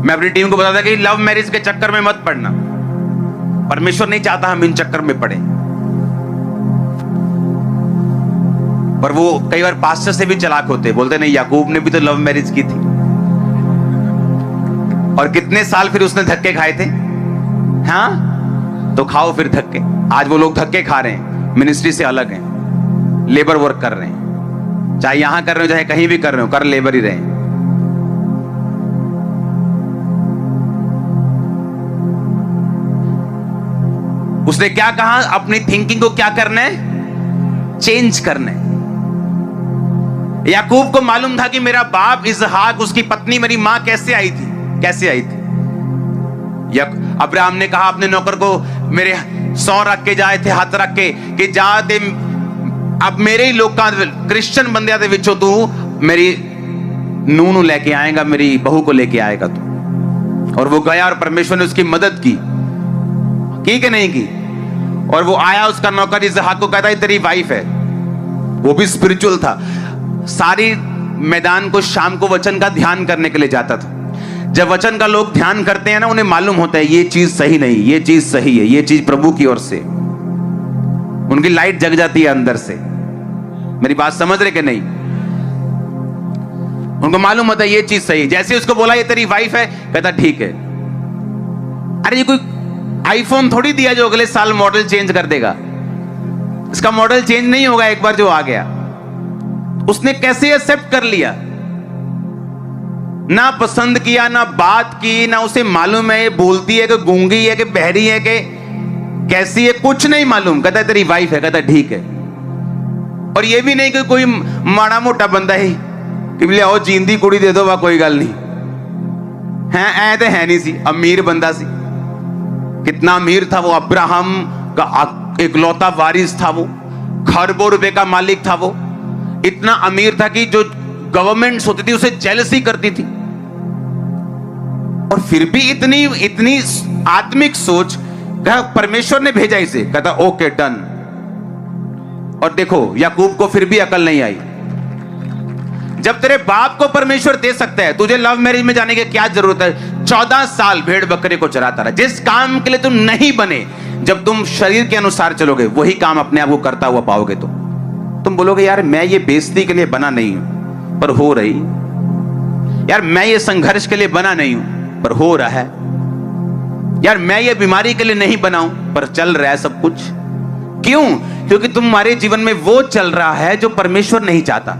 मैं अपनी टीम को बताता कि लव मैरिज के चक्कर में मत पड़ना, परमेश्वर नहीं चाहता हम इन चक्कर में पड़े। पर वो कई बार पास्टर से भी चालाक होते, बोलते नहीं याकूब ने भी तो लव मैरिज की थी, और कितने साल फिर उसने धक्के खाए थे। हाँ तो खाओ फिर धक्के। आज वो लोग धक्के खा रहे हैं, मिनिस्ट्री से अलग हैं, लेबर वर्क कर रहे हैं, चाहे यहां कर रहे हो चाहे कहीं भी कर रहे हो, कर लेबर ही रहे हैं। उसने क्या कहा, अपनी थिंकिंग को क्या करना है, चेंज करना है। याकूब को मालूम था कि मेरा बाप इसहाक, उसकी पत्नी मेरी मां कैसे आई थी, कैसे आई थी। अब्राहम ने कहा अपने नौकर को, मेरे 100 रख के जाए थे, हाथ रख के कि जा दे, अब मेरे ही लोग का क्रिश्चियन बंदे दे विचो तू मेरी नूनू लेके आएगा, मेरी बहू को लेके आएगा तू। और वो गया और परमेश्वर ने उसकी मदद की कि नहीं की। और वो आया, उसका नौकर इसहाक को कहता है तेरी वाइफ है। वो भी स्पिरिचुअल था, सारी मैदान को शाम को वचन का ध्यान करने के लिए जाता था। जब वचन का लोग ध्यान करते हैं ना, उन्हें मालूम होता है ये चीज सही नहीं, ये चीज सही है, ये चीज प्रभु की ओर से। उनकी लाइट जग जाती है अंदर से। मेरी बात समझ रहे कि नहीं? उनको मालूम होता है ये चीज सही है। जैसे उसको बोला ये तेरी वाइफ है, कहता ठीक है। अरे ये कोई आईफोन थोड़ी दिया जो अगले साल मॉडल चेंज कर देगा। इसका मॉडल चेंज नहीं होगा एक बार जो आ गया। उसने कैसे एक्सेप्ट कर लिया, ना पसंद किया, ना बात की, ना उसे मालूम है ये बोलती है कि गूंगी है कि बहरी है कि कैसी है, कुछ नहीं मालूम। कहता है तेरी वाइफ है, कहता ठीक है। और ये भी नहीं कि कोई माड़ा मोटा बंदा है कि बोले आओ जींदी कुड़ी दे दो, वाह कोई गल नहीं है, ऐ तो है नहीं सी, अमीर बंदा सी। कितना अमीर था वो, अब्राहम का इकलौता वारिस था वो, खरबों रुपए का मालिक था वो। इतना अमीर था कि जो गवर्नमेंट होती थी उसे जेलसी करती थी। और फिर भी इतनी इतनी आत्मिक सोच, परमेश्वर ने भेजा इसे, कहता ओके डन। और देखो याकूब को फिर भी अकल नहीं आई। जब तेरे बाप को परमेश्वर दे सकता है, तुझे लव मैरिज में जाने की क्या जरूरत है? 14 साल भेड़ बकरे को चराता रहा। जिस काम के लिए तुम नहीं बने, जब तुम शरीर के अनुसार चलोगे वही काम अपने आप को करता हुआ पाओगे। तुम बोलोगे यार मैं ये बेइज्जती के लिए बना नहीं हूं, पर हो रही। यार मैं ये संघर्ष के लिए बना नहीं हूं, पर हो रहा है। यार मैं ये बीमारी के लिए नहीं बना हूं, पर चल रहा है सब कुछ। क्यों? क्योंकि तुम्हारे जीवन में वो चल रहा है जो परमेश्वर नहीं चाहता।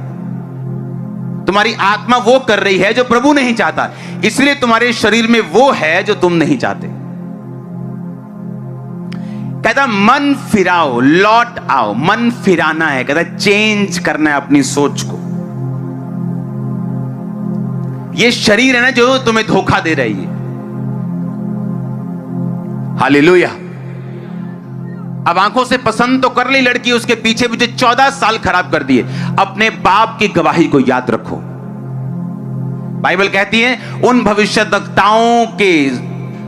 तुम्हारी आत्मा वो कर रही है जो प्रभु नहीं चाहता, इसलिए तुम्हारे शरीर में वो है जो तुम नहीं चाहते। कहता मन फिराओ, लौट आओ। मन फिराना है, कहता चेंज करना है अपनी सोच को। ये शरीर है ना जो तुम्हें धोखा दे रही है। हालेलुया। अब आंखों से पसंद तो कर ली लड़की, उसके पीछे पीछे 14 साल खराब कर दिए। अपने बाप की गवाही को याद रखो। बाइबल कहती है उन भविष्यद्वक्ताओं के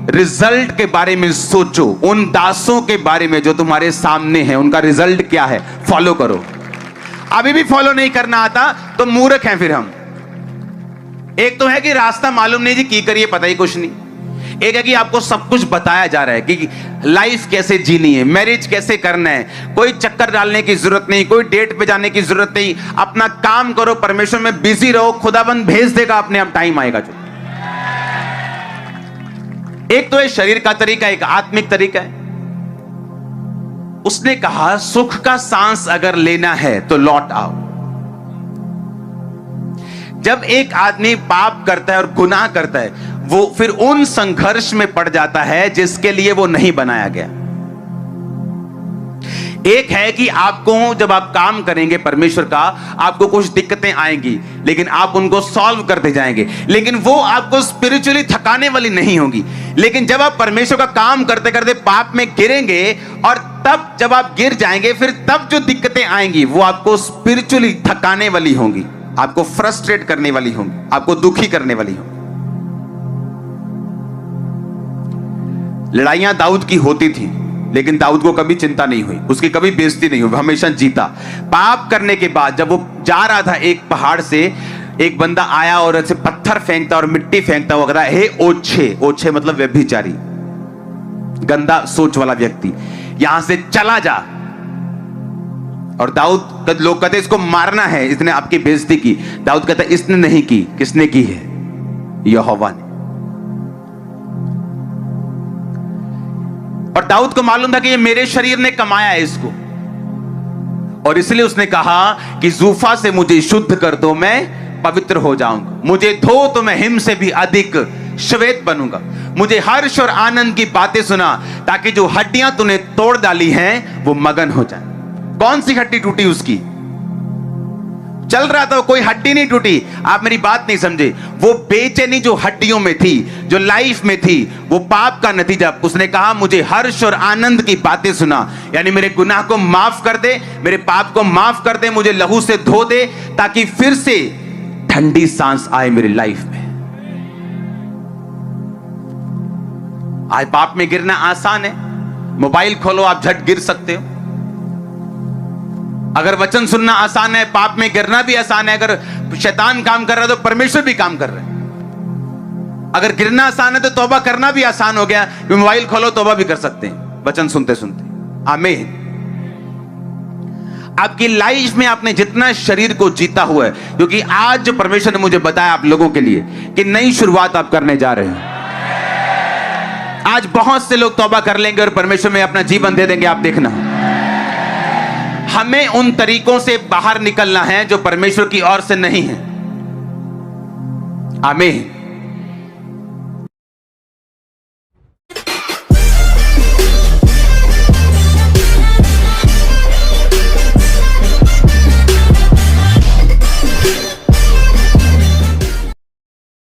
रिजल्ट के बारे में सोचो, उन दासों के बारे में जो तुम्हारे सामने है, उनका रिजल्ट क्या है, फॉलो करो। अभी भी फॉलो नहीं करना आता तो मूर्ख हैं फिर हम। एक तो है कि रास्ता मालूम नहीं जी, की करिए पता ही कुछ नहीं। एक है कि आपको सब कुछ बताया जा रहा है कि लाइफ कैसे जीनी है, मैरिज कैसे करना है, कोई चक्कर डालने की जरूरत नहीं, कोई डेट पे जाने की जरूरत नहीं, अपना काम करो, परमेश्वर में बिजी रहो, खुदाबंद भेज देगा अपने आप, टाइम आएगा जो। एक तो है शरीर का तरीका, एक आत्मिक तरीका है। उसने कहा सुख का सांस अगर लेना है तो लौट आओ। जब एक आदमी पाप करता है और गुनाह करता है, वो फिर उन संघर्ष में पड़ जाता है जिसके लिए वो नहीं बनाया गया। एक है कि आपको जब आप काम करेंगे परमेश्वर का, आपको कुछ दिक्कतें आएंगी, लेकिन आप उनको सॉल्व करते जाएंगे, लेकिन वो आपको स्पिरिचुअली थकाने वाली नहीं होगी। लेकिन जब आप परमेश्वर का काम करते करते पाप में गिरेंगे, और तब जब आप गिर जाएंगे, फिर तब जो दिक्कतें आएंगी वो आपको स्पिरिचुअली थकाने वाली होंगी, आपको फ्रस्ट्रेट करने वाली होंगी, आपको दुखी करने वाली होंगी। लड़ाइयां दाऊद की होती थी, लेकिन दाऊद को कभी चिंता नहीं हुई, उसकी कभी बेइज्जती नहीं हुई, हमेशा जीता। पाप करने के बाद जब वो जा रहा था एक पहाड़ से एक बंदा आया और ऐसे पत्थर फेंकता और मिट्टी फेंकता हुआ कहता, हे ओछे, ओछे मतलब व्यभिचारी, गंदा सोच वाला व्यक्ति, यहां से चला जा। और दाऊद, लोग कहते इसको मारना है, इसने आपकी बेइज्जती की। दाऊद कहता इसने नहीं की। किसने की है? यहोवा ने। और दाऊद को मालूम था कि ये मेरे शरीर ने कमाया है इसको, और इसलिए उसने कहा कि जूफा से मुझे शुद्ध कर दो, मैं पवित्र हो जाऊंगा। मुझे धो तो मैं हिम से भी अधिक श्वेत बनूंगा। मुझे हर्ष और आनंद की बातें सुना, ताकि जो हड्डियां तूने तोड़ डाली हैं वो मगन हो जाए। कौन सी हड्डी टूटी उसकी? चल रहा था, कोई हड्डी नहीं टूटी। आप मेरी बात नहीं समझे। वो बेचैनी जो हड्डियों में थी, जो लाइफ में थी, वो पाप का नतीजा। उसने कहा मुझे हर्ष और आनंद की बातें सुना, यानी मेरे गुनाह को माफ कर दे, मेरे पाप को माफ कर दे, मुझे लहू से धो दे, ताकि फिर से ठंडी सांस आए मेरी लाइफ में। आज पाप में गिरना आसान है। मोबाइल खोलो, आप झट गिर सकते हो। अगर वचन सुनना आसान है, पाप में गिरना भी आसान है। अगर शैतान काम कर रहा है तो परमेश्वर भी काम कर रहा है। अगर गिरना आसान है तो तौबा करना भी आसान हो गया। मोबाइल खोलो, तौबा भी कर सकते हैं वचन सुनते सुनते। आमीन। आपकी लाइफ में आपने जितना शरीर को जीता हुआ है, क्योंकि आज जो परमेश्वर ने मुझे बताया आप लोगों के लिए कि नई शुरुआत आप करने जा रहे हैं। आज बहुत से लोग तौबा कर लेंगे और परमेश्वर में अपना जीवन दे देंगे। आप देखना, हमें उन तरीकों से बाहर निकलना है जो परमेश्वर की ओर से नहीं है। आमीन।